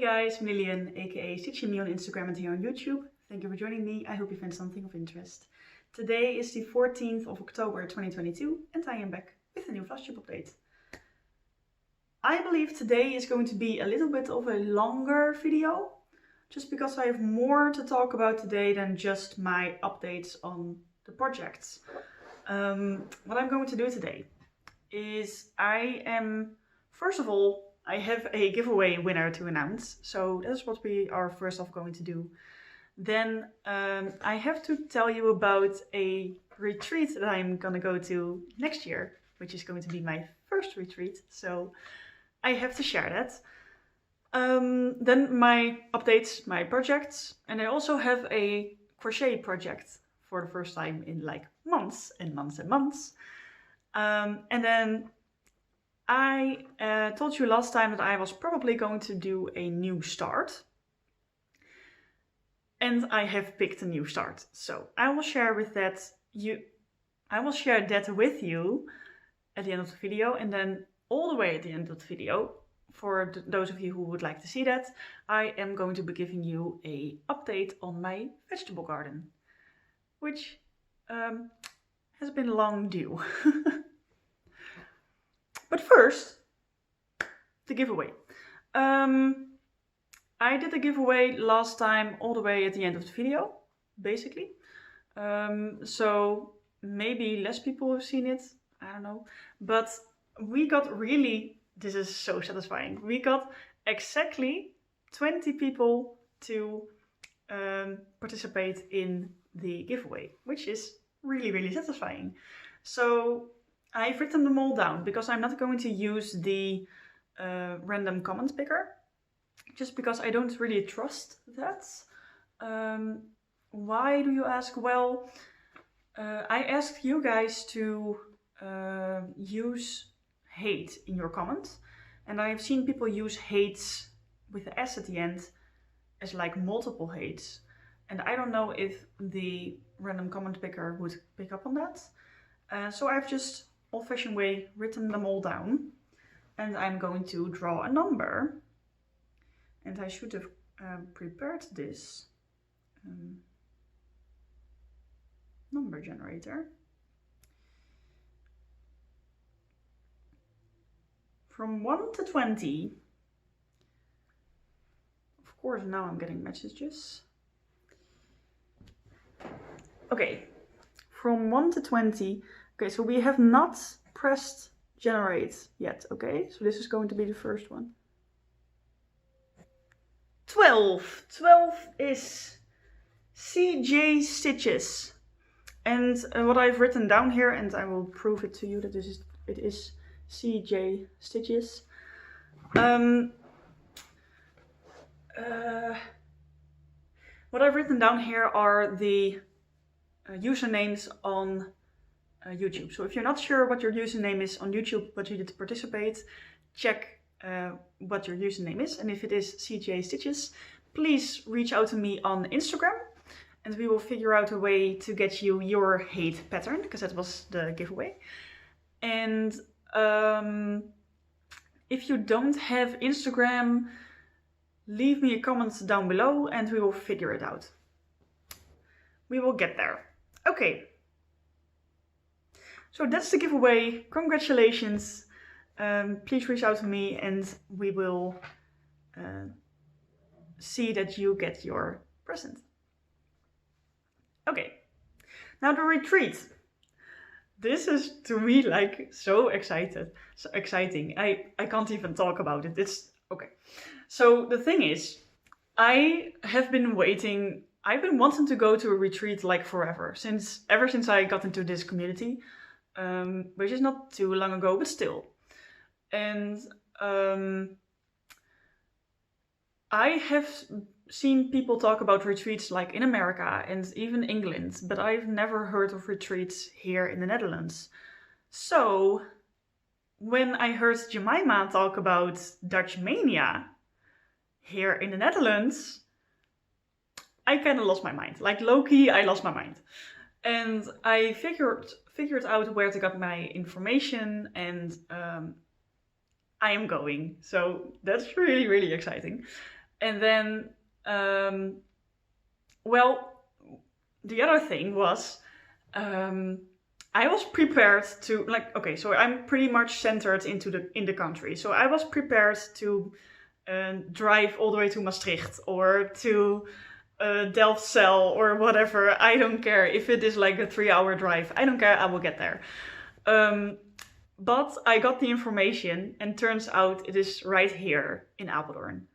guys, Million, aka Stitching Me on Instagram and here on YouTube. Thank you for joining me. I hope you find something of interest. Today is the 14th of October 2022 and I am back with a new Flosstube update. I believe today is going to be a little bit of a longer video, just because I have more to talk about today than just my updates on the projects. What I'm going to do today is first of all, I have a giveaway winner to announce, so that's what we are first off going to do. Then I have to tell you about a retreat that I'm gonna go to next year, which is going to be my first retreat, so I have to share that. Then my updates, my projects, and I also have a crochet project for the first time in like months and months and months. And then I told you last time that I was probably going to do a new start. And I have picked a new start. So I will share that with you at the end of the video, and then all the way at the end of the video, for those of you who would like to see that, I am going to be giving you an update on my vegetable garden, which has been long due. But first, the giveaway. I did the giveaway last time all the way at the end of the video, basically. So maybe less people have seen it, I don't know. But we got this is so satisfying. We got exactly 20 people to participate in the giveaway, which is really satisfying. So I've written them all down because I'm not going to use the random comment picker, just because I don't really trust that. Why do you ask? Well, I asked you guys to use HAED in your comments, and I have seen people use HAEDs with the S at the end as like multiple HAEDs, and I don't know if the random comment picker would pick up on that. So I've just old-fashioned way written them all down, and I'm going to draw a number, and I should have prepared this number generator. From 1 to 20, of course now I'm getting messages. Okay, from 1 to 20. Okay, so we have not pressed generate yet, okay? So this is going to be the first one. 12. 12 is CJ Stitches. And what I've written down here, and I will prove it to you that it is CJ Stitches. What I've written down here are the usernames on YouTube. So if you're not sure what your username is on YouTube, but you did participate, check what your username is. And if it is CJ Stitches, please reach out to me on Instagram and we will figure out a way to get you your HAED pattern, because that was the giveaway. And if you don't have Instagram, leave me a comment down below and we will figure it out. We will get there. Okay. So that's the giveaway. Congratulations. Please reach out to me and we will see that you get your present. Okay, now the retreat. This is to me like so exciting. I can't even talk about it. It's okay. So the thing is, I've been wanting to go to a retreat like forever, ever since I got into this community. Which is not too long ago, but still. And I have seen people talk about retreats like in America and even England, but I've never heard of retreats here in the Netherlands. So when I heard Jemima talk about Dutch Mania here in the Netherlands, I kind of lost my mind. Like low-key, I lost my mind. And I figured out where to get my information, and I am going. So that's really exciting. And then, well, the other thing was, I was prepared to, like, okay, so I'm pretty much centered in the country. So I was prepared to drive all the way to Maastricht or to Delft-Cel or whatever. I don't care if it is like a 3-hour drive. I don't care. I will get there. But I got the information, and turns out it is right here in Apeldoorn,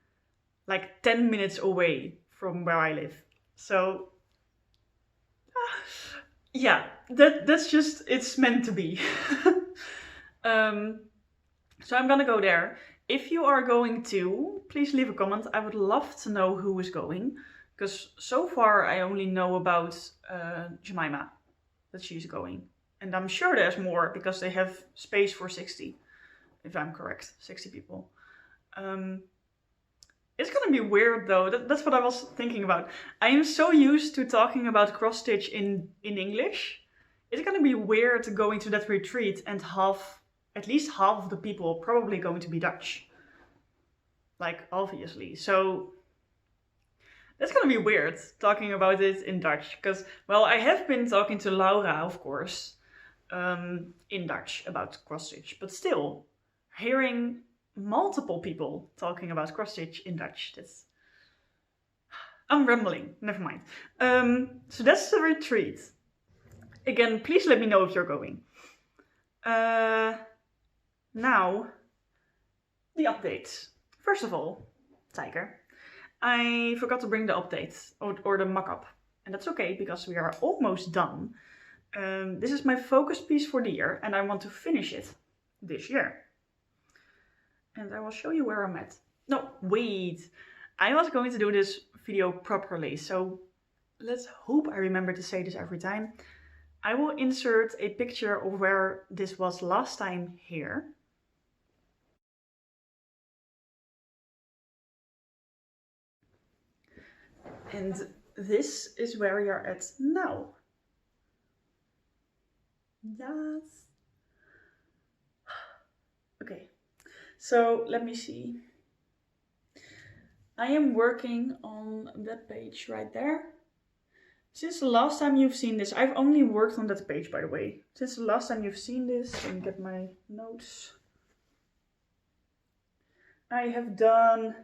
like 10 minutes away from where I live. So yeah, that's just, it's meant to be. So I'm gonna go there. If you are going to, please leave a comment. I would love to know who is going, because so far I only know about Jemima, that she's going. And I'm sure there's more, because they have space for 60, if I'm correct, 60 people. It's gonna be weird though, that's what I was thinking about. I am so used to talking about cross stitch in English. It's gonna be weird going to that retreat and at least half of the people are probably going to be Dutch. Like, obviously. So that's gonna be weird talking about it in Dutch, because, well, I have been talking to Laura, of course, in Dutch about cross stitch, but still, hearing multiple people talking about cross stitch in Dutch, I'm rambling, never mind. So that's the retreat. Again, please let me know if you're going. Now, the updates. First of all, Tiger, I forgot to bring the update or the mock-up, and that's okay because we are almost done. This is my focus piece for the year, and I want to finish it this year. And I will show you where I'm at. No, wait. I was going to do this video properly, so let's hope I remember to say this every time. I will insert a picture of where this was last time here. And this is where you're at now. Yes. Okay, so let me see. I am working on that page right there. Since the last time you've seen this, I've only worked on that page, by the way. Since the last time you've seen this, let me get my notes. I have done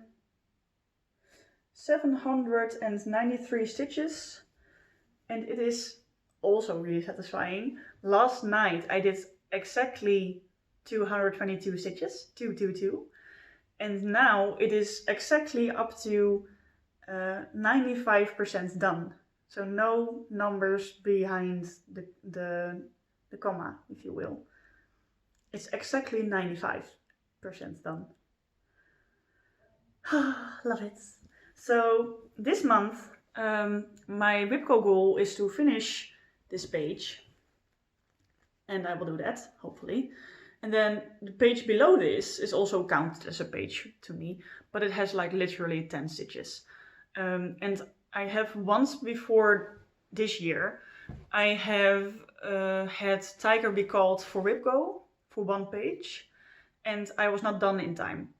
793 stitches, and it is also really satisfying. Last night I did exactly 222 stitches, 222, and now it is exactly up to 95% done. So no numbers behind the comma, if you will. It's exactly 95% done. Love it. So this month, my Whipco goal is to finish this page, and I will do that, hopefully. And then the page below this is also counted as a page to me, but it has like literally 10 stitches. And I have once before this year, I have had Tiger be called for Whipco for one page, and I was not done in time.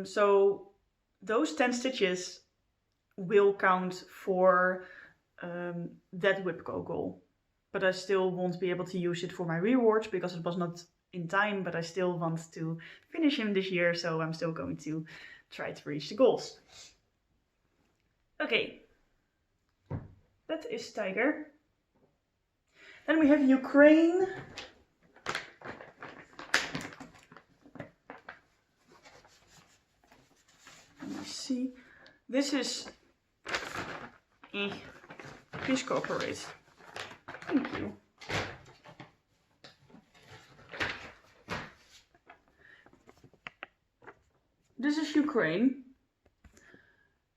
So those 10 stitches will count for that Whipco goal. But I still won't be able to use it for my rewards because it was not in time, but I still want to finish him this year, so I'm still going to try to reach the goals. Okay, that is Tiger. Then we have Ukraine. Let me see. This is... Please cooperate. Thank you. This is Ukraine.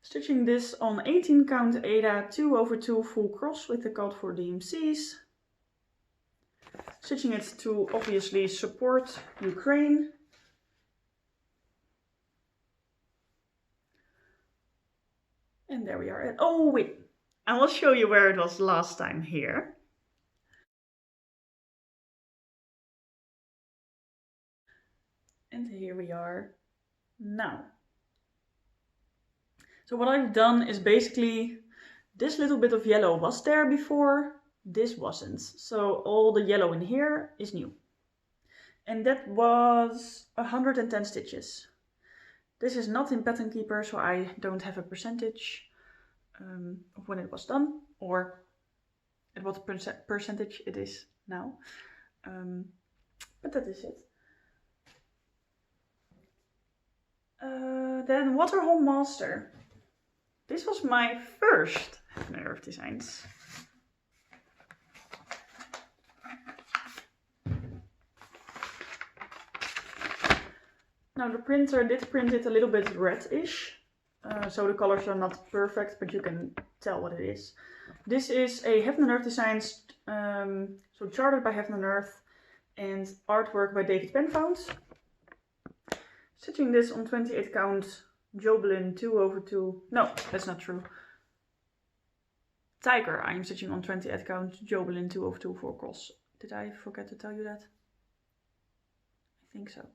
Stitching this on 18 count Ada 2/2 full cross with the cut for DMCs. Stitching it to obviously support Ukraine. And there we are. Oh wait, I will show you where it was last time here. And here we are now. So what I've done is basically, this little bit of yellow was there before, this wasn't. So all the yellow in here is new. And that was 110 stitches. This is not in Pattern Keeper, so I don't have a percentage of when it was done, or at what percentage it is now. But that is it. Then Waterhole Master. This was my first Heaven and Earth designs. Now the printer did print it a little bit reddish, so the colors are not perfect, but you can tell what it is. This is a Heaven and Earth designs, so charted by Heaven and Earth, and artwork by David Penfound. Stitching this on 28 count Jobelin 2/2. No, that's not true. Tiger, I'm stitching on 28 count Jobelin 2/2 4 cross. Did I forget to tell you that? I think so.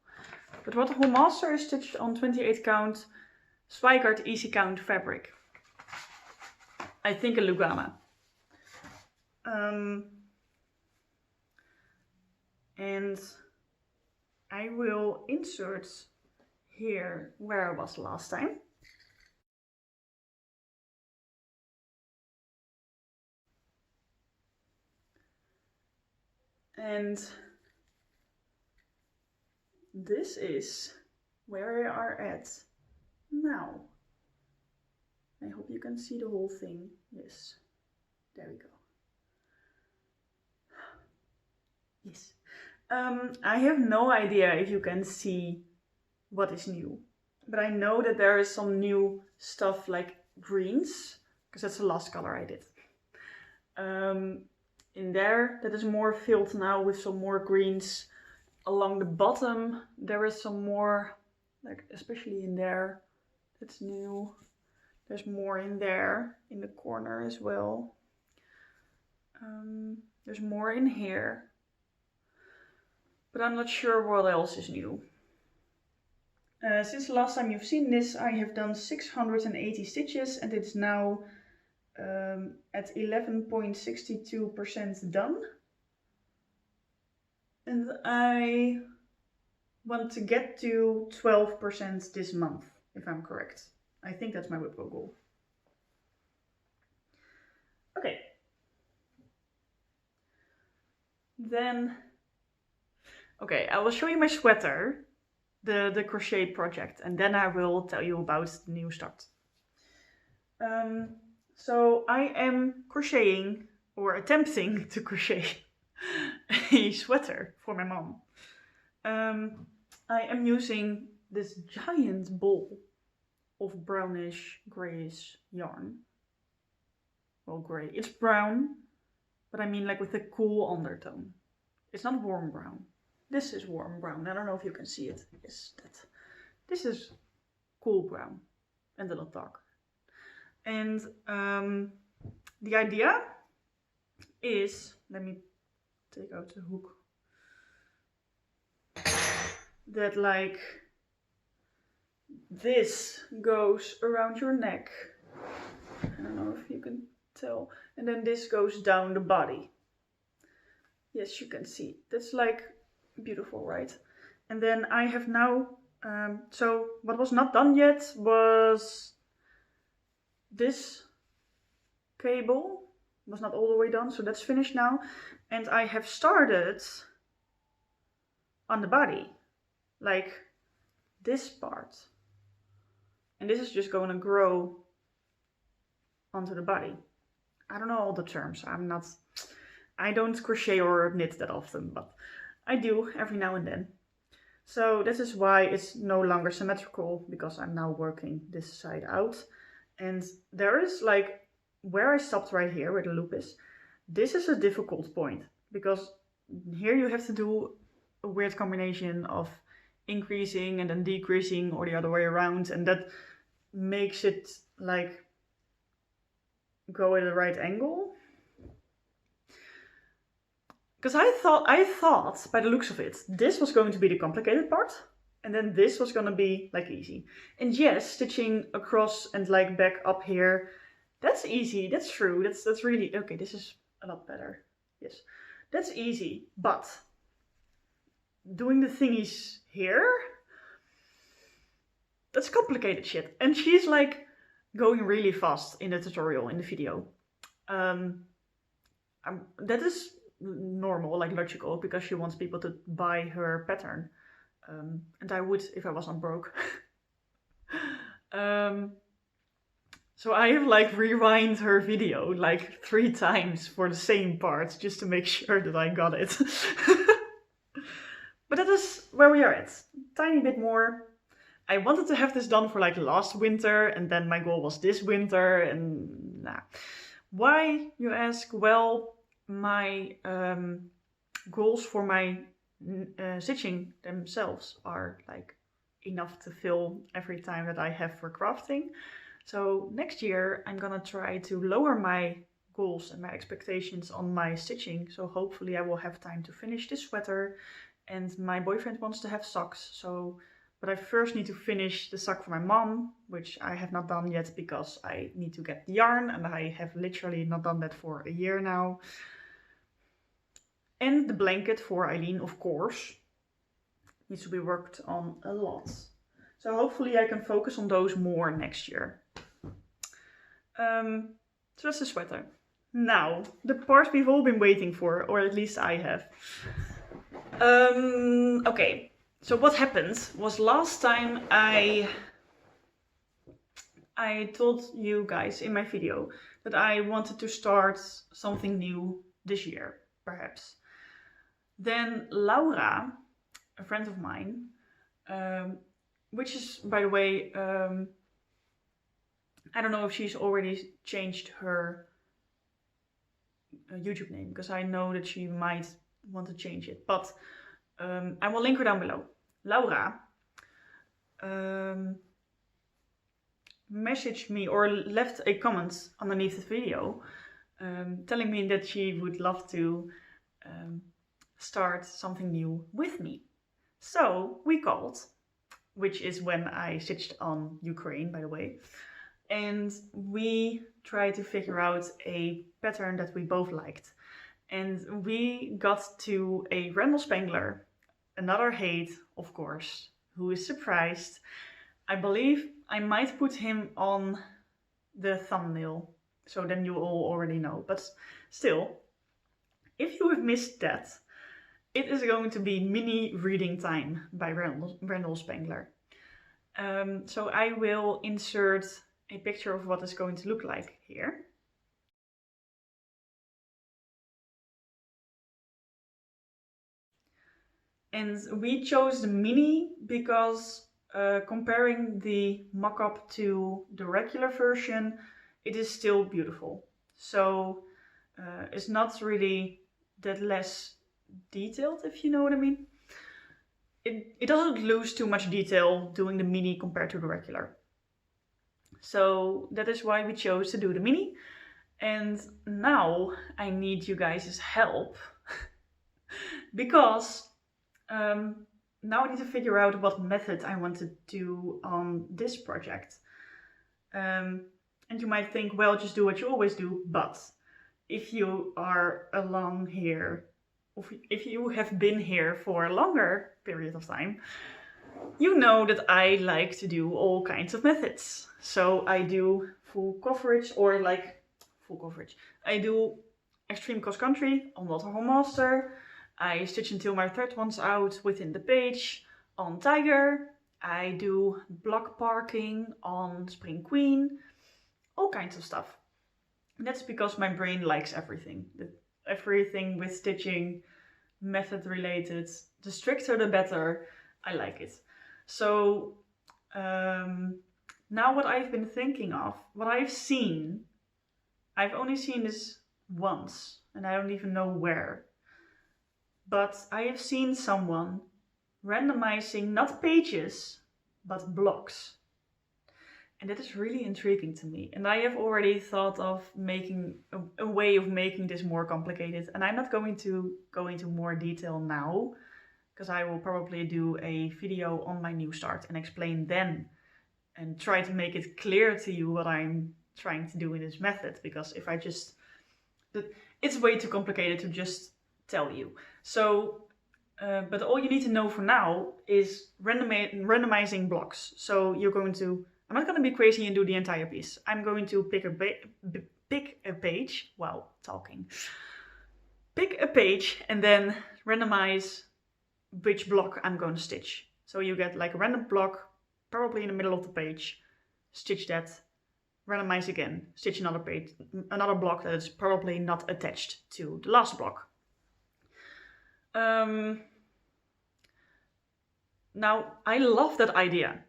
But Waterhole Master is stitched on 28 count Spikart Easy Count fabric. I think a Lugana. And I will insert here where I was last time. And this is where we are at now. I hope you can see the whole thing. Yes, there we go. Yes. I have no idea if you can see what is new, but I know that there is some new stuff like greens, because that's the last color I did. In there, that is more filled now with some more greens. Along the bottom, there is some more, like especially in there, that's new. There's more in there, in the corner as well. There's more in here, but I'm not sure what else is new. Since the last time you've seen this, I have done 680 stitches, and it's now at 11.62% done. And I want to get to 12% this month, if I'm correct. I think that's my Whippo goal. Okay. Then, okay, I will show you my sweater, the crochet project, and then I will tell you about the new start. So I am crocheting, or attempting to crochet, a sweater for my mom. I am using this giant ball of brownish grayish yarn. Well, grey. It's brown, but I mean like with a cool undertone. It's not warm brown. This is warm brown. I don't know if you can see it. Yes, that. This is cool brown and a little darker. And the idea is, let me take out the hook, that like this goes around your neck. I don't know if you can tell. And then this goes down the body. Yes, you can see. That's like beautiful, right? And then I have now, so what was not done yet was this cable. Was not all the way done, so that's finished now. And I have started on the body, like this part. And this is just going to grow onto the body. I don't know all the terms. I don't crochet or knit that often, but I do every now and then. So this is why it's no longer symmetrical, because I'm now working this side out. And there is like, where I stopped right here, where the loop is, this is a difficult point, because here you have to do a weird combination of increasing and then decreasing, or the other way around, and that makes it like go at the right angle. Because I thought by the looks of it, this was going to be the complicated part, And then this was gonna be like easy. And yes, stitching across and like back up here, that's easy, that's true, that's really, okay, this is a lot better. Yes, that's easy, but doing the thingies here, that's complicated shit. And she's like going really fast in the tutorial, in the video. That is normal, like logical, because she wants people to buy her pattern. And I would if I wasn't broke. So I have like rewind her video like 3 times for the same part just to make sure that I got it. But that is where we are at. Tiny bit more. I wanted to have this done for like last winter, and then my goal was this winter, and nah. Why, you ask? Well, my goals for my stitching themselves are like enough to fill every time that I have for crafting. So next year I'm gonna try to lower my goals and my expectations on my stitching. So hopefully I will have time to finish this sweater, and my boyfriend wants to have socks. So, but I first need to finish the sock for my mom, which I have not done yet because I need to get the yarn, and I have literally not done that for a year now. And the blanket for Eileen, of course, needs to be worked on a lot. So hopefully I can focus on those more next year. So that's the sweater. Now, the part we've all been waiting for, or at least I have. Okay, so what happened was last time I told you guys in my video that I wanted to start something new this year, perhaps. Then Laura, a friend of mine, which is, by the way, I don't know if she's already changed her YouTube name, because I know that she might want to change it, but I will link her down below. Laura messaged me or left a comment underneath the video telling me that she would love to start something new with me. So we called, which is when I stitched on Ukraine, by the way, and we tried to figure out a pattern that we both liked. And we got to a Randall Spangler, another HAED, of course, who is surprised. I believe I might put him on the thumbnail, so then you all already know. But still, if you have missed that, it is going to be mini reading time by Randall Spangler. So I will insert a picture of what it's going to look like here. And we chose the mini because comparing the mock-up to the regular version, it is still beautiful. So it's not really that less detailed, if you know what I mean. It doesn't lose too much detail doing the mini compared to the regular. So that is why we chose to do the mini. And now I need you guys' help because now I need to figure out what method I want to do on this project. And you might think, well, just do what you always do, but if you are along here, if you have been here for a longer period of time, you know that I like to do all kinds of methods. So I do full coverage, or like full coverage. I do extreme cross country on Waterhole Master. I stitch until my thread runs out within the page on Tiger. I do block parking on Spring Queen. All kinds of stuff. And that's because my brain likes everything. Everything with stitching, method related. The stricter the better. I like it. So now what I've been thinking of, what I've seen, I've only seen this once and I don't even know where. But I have seen someone randomizing not pages, but blocks. And that is really intriguing to me. And I have already thought of making a way of making this more complicated. And I'm not going to go into more detail now, because I will probably do a video on my new start and explain then and try to make it clear to you what I'm trying to do in this method, because if I just, it's way too complicated to just tell you. So, but all you need to know for now is randomizing blocks. So you're going to, I'm not going to be crazy and do the entire piece. I'm going to pick a page, wow, talking. Pick a page and then randomize which block I'm going to stitch. So you get like a random block, probably in the middle of the page, stitch that, randomize again, stitch another page, another block that is probably not attached to the last block. Now, I love that idea,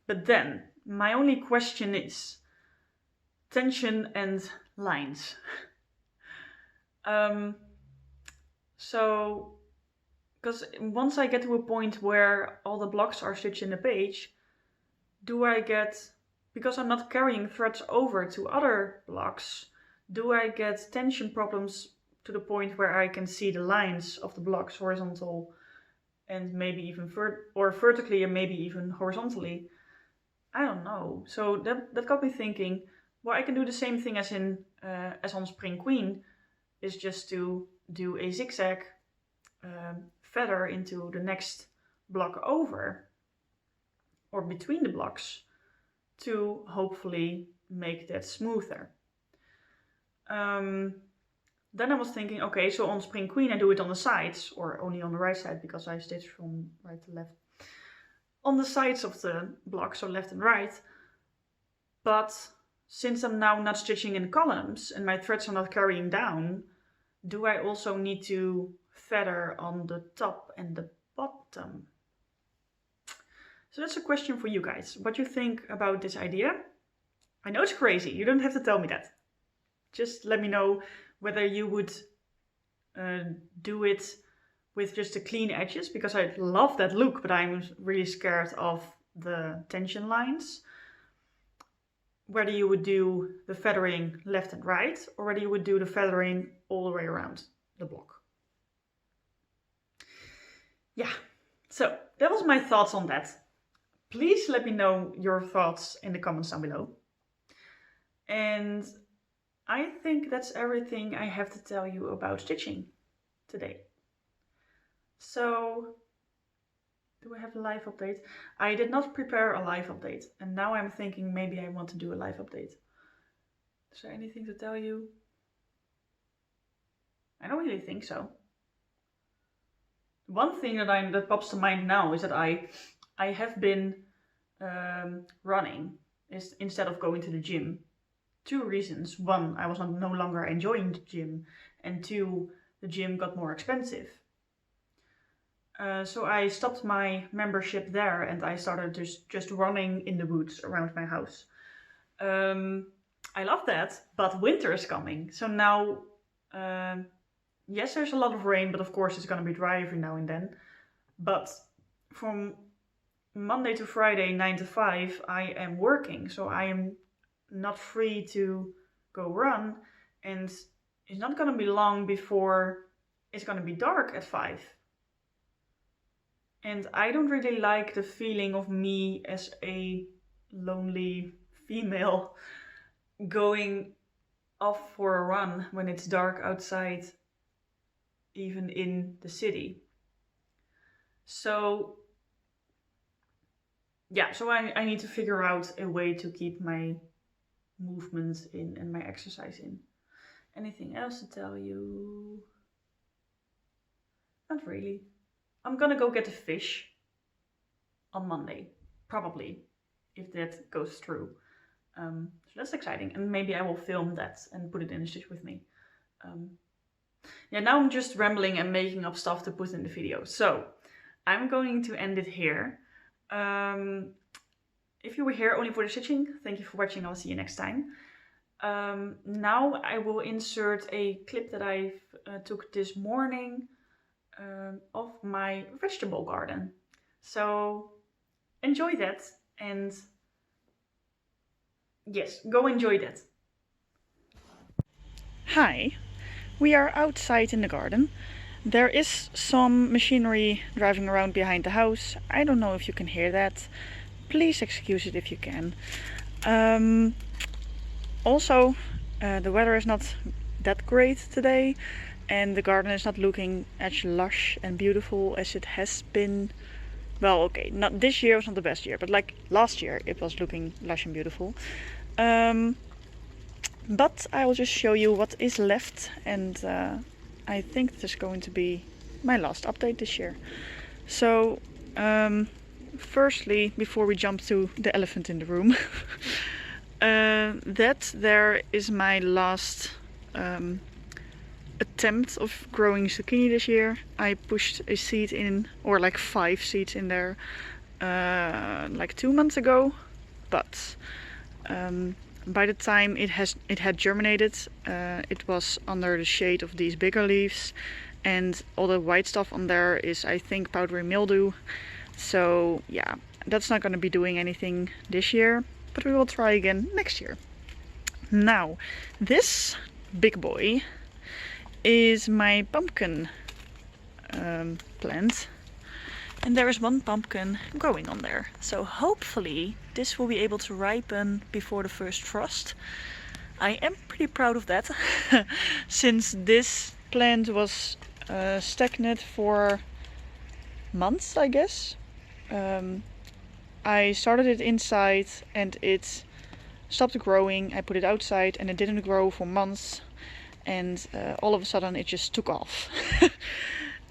but then my only question is tension and lines. So, because once I get to a point where all the blocks are stitched in the page, do I get, because I'm not carrying threads over to other blocks, do I get tension problems to the point where I can see the lines of the blocks horizontal and maybe even vertically and maybe even horizontally? I don't know. So that got me thinking, well, I can do the same thing as on Spring Queen, is just to do a zigzag feather into the next block over or between the blocks to hopefully make that smoother. Then I was thinking, okay, so on Spring Queen I do it on the sides, or only on the right side because I stitch from right to left. On the sides of the block, so left and right. But since I'm now not stitching in columns and my threads are not carrying down, do I also need to feather on the top and the bottom? So that's a question for you guys. What you think about this idea? I know it's crazy. You don't have to tell me that. Just let me know whether you would do it with just the clean edges, because I love that look, but I'm really scared of the tension lines. Whether you would do the feathering left and right, or whether you would do the feathering all the way around the block. Yeah, so that was my thoughts on that. Please let me know your thoughts in the comments down below. And I think that's everything I have to tell you about stitching today. So, do I have a live update? I did not prepare a live update, and now I'm thinking maybe I want to do a live update. Is there anything to tell you? I don't really think so. One thing that pops to mind now is that I have been running instead of going to the gym. 2 reasons. 1, I was no longer enjoying the gym, and 2, the gym got more expensive. So I stopped my membership there and I started just running in the woods around my house. I love that, but winter is coming. So now, yes, there's a lot of rain, but of course it's going to be dry every now and then. But from Monday to Friday, 9 to 5, I am working. So I am not free to go run. And it's not going to be long before it's going to be dark at 5. And I don't really like the feeling of me as a lonely female going off for a run when it's dark outside, even in the city. So, yeah, so I need to figure out a way to keep my movement in and my exercise in. Anything else to tell you? Not really. I'm gonna go get a fish on Monday, probably, if that goes through. So that's exciting, and maybe I will film that and put it in a stitch with me. Yeah, now I'm just rambling and making up stuff to put in the video. So I'm going to end it here. If you were here only for the stitching, thank you for watching. I'll see you next time. Now I will insert a clip that I took this morning of my vegetable garden. So enjoy that, and yes, go enjoy that. Hi, we are outside in the garden. There is some machinery driving around behind the house. I don't know if you can hear that. Please excuse it if you can. Also, the weather is not that great today, and the garden is not looking as lush and beautiful as it has been. Well, okay, not this year was not the best year, but like last year it was looking lush and beautiful. But I will just show you what is left, and I think this is going to be my last update this year. So, firstly, before we jump to the elephant in the room, that there is my last attempt of growing zucchini this year. I pushed a seed in, or like 5 seeds in there, like 2 months ago, but by the time it had germinated, it was under the shade of these bigger leaves, and all the white stuff on there is, I think, powdery mildew. So yeah, that's not going to be doing anything this year, but we will try again next year. Now, this big boy is my pumpkin plant, and there is one pumpkin growing on there. So hopefully this will be able to ripen before the first frost. I am pretty proud of that, since this plant was stagnant for months, I guess. I started it inside and it stopped growing. I put it outside and it didn't grow for months, and all of a sudden it just took off.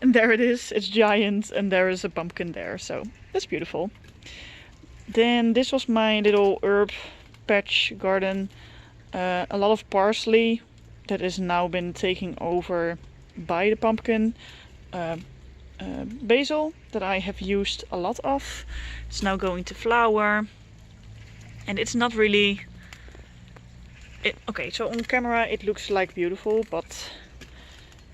And there it is, it's giant, and there is a pumpkin there, so that's beautiful. Then this was my little herb patch garden. A lot of parsley that has now been taken over by the pumpkin. Basil that I have used a lot of. It's now going to flower, and it's not really... Okay, so on camera it looks like beautiful, but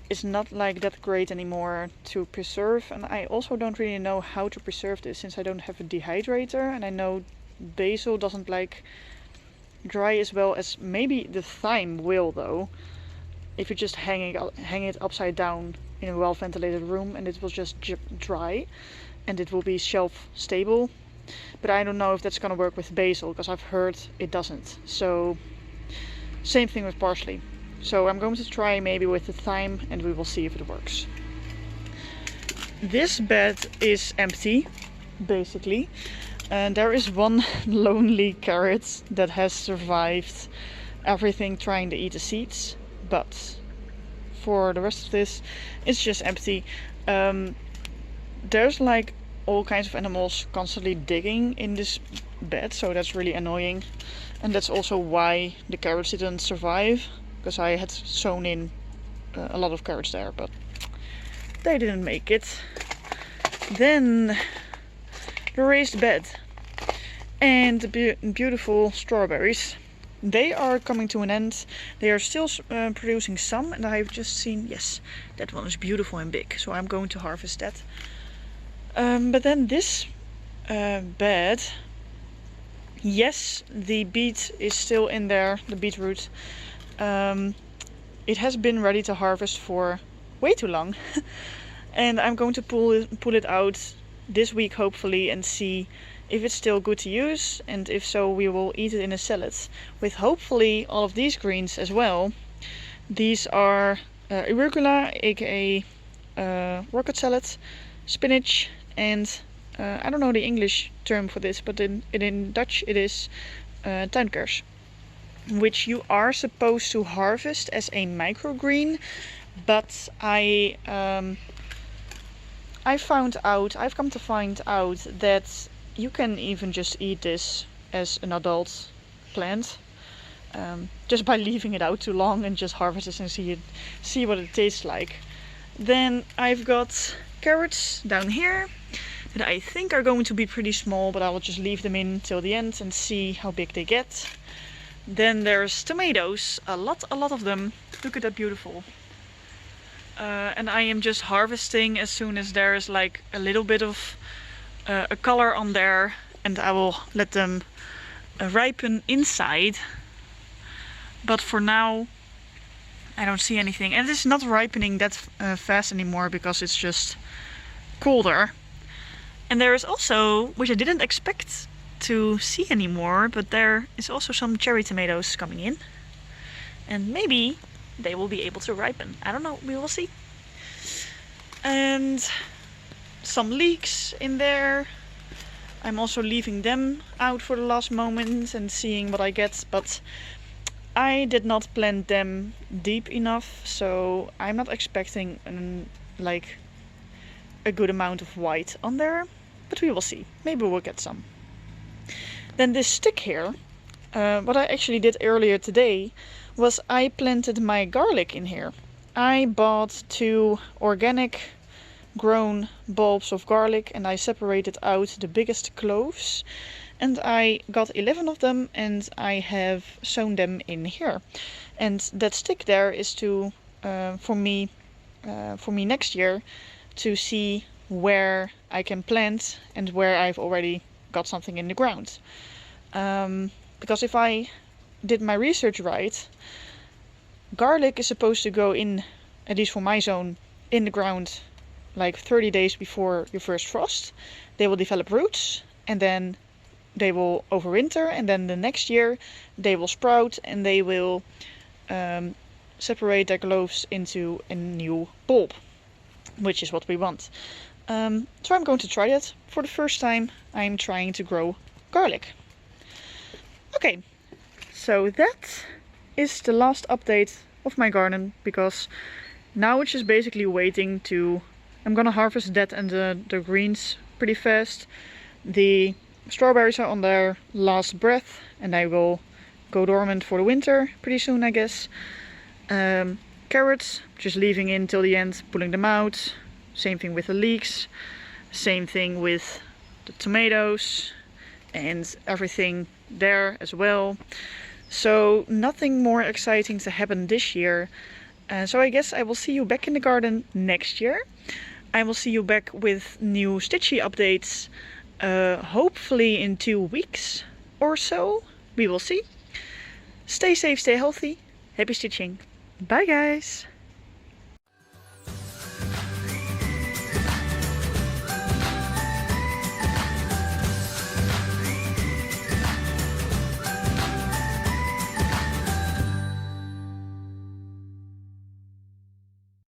it's not like that great anymore to preserve, and I also don't really know how to preserve this since I don't have a dehydrator, and I know basil doesn't like dry as well as maybe the thyme will, though, if you just hang it upside down in a well ventilated room, and it will just dry and it will be shelf stable. But I don't know if that's gonna work with basil, because I've heard it doesn't. So same thing with parsley. So I'm going to try maybe with the thyme, and we will see if it works. This bed is empty, basically. And there is one lonely carrot that has survived everything trying to eat the seeds. But for the rest of this, it's just empty. There's like all kinds of animals constantly digging in this bed, so that's really annoying. And that's also why the carrots didn't survive, because I had sown in a lot of carrots there, but they didn't make it. Then the raised bed and the beautiful strawberries. They are coming to an end. They are still producing some, and I've just seen, yes, that one is beautiful and big, so I'm going to harvest that. But then this bed, yes, the beet is still in there, the beetroot. It has been ready to harvest for way too long. And I'm going to pull it out this week, hopefully, and see if it's still good to use, and if so, we will eat it in a salad with hopefully all of these greens as well. These are arugula, aka rocket salad, spinach, and I don't know the English term for this, but in Dutch it is tuinkers, which you are supposed to harvest as a microgreen, but I've come to find out that you can even just eat this as an adult plant, just by leaving it out too long and just harvest it and see what it tastes like. Then I've got carrots down here that I think are going to be pretty small, but I will just leave them in till the end and see how big they get. Then there's tomatoes, a lot of them. Look at that, beautiful. And I am just harvesting as soon as there is like a little bit of a color on there, and I will let them ripen inside. But for now I don't see anything. And it is not ripening that fast anymore because it's just colder. And there is also, which I didn't expect to see anymore, but there is also some cherry tomatoes coming in. And maybe they will be able to ripen. I don't know, we will see. And some leeks in there. I'm also leaving them out for the last moment and seeing what I get, but I did not plant them deep enough, so I'm not expecting like a good amount of white on there, but we will see. Maybe we'll get some. Then this stick here, what I actually did earlier today was I planted my garlic in here. I bought 2 organic grown bulbs of garlic and I separated out the biggest cloves, and I got 11 of them and I have sown them in here. And that stick there is to for me next year to see where I can plant and where I've already got something in the ground. Because if I did my research right, garlic is supposed to go in, at least for my zone, in the ground like 30 days before your first frost. They will develop roots and then they will overwinter, and then the next year they will sprout and they will separate their cloves into a new bulb, which is what we want. So I'm going to try that. For the first time I'm trying to grow garlic. Okay, so that is the last update of my garden, because now it's just basically waiting to... I'm gonna harvest that and the greens pretty fast. The strawberries are on their last breath and I will go dormant for the winter pretty soon, I guess. Carrots, just leaving in till the end, pulling them out. Same thing with the leeks. Same thing with the tomatoes and everything there as well. So nothing more exciting to happen this year. So I guess I will see you back in the garden next year. I will see you back with new stitchy updates, hopefully in 2 weeks or so. We will see. Stay safe, stay healthy. Happy stitching. Bye guys!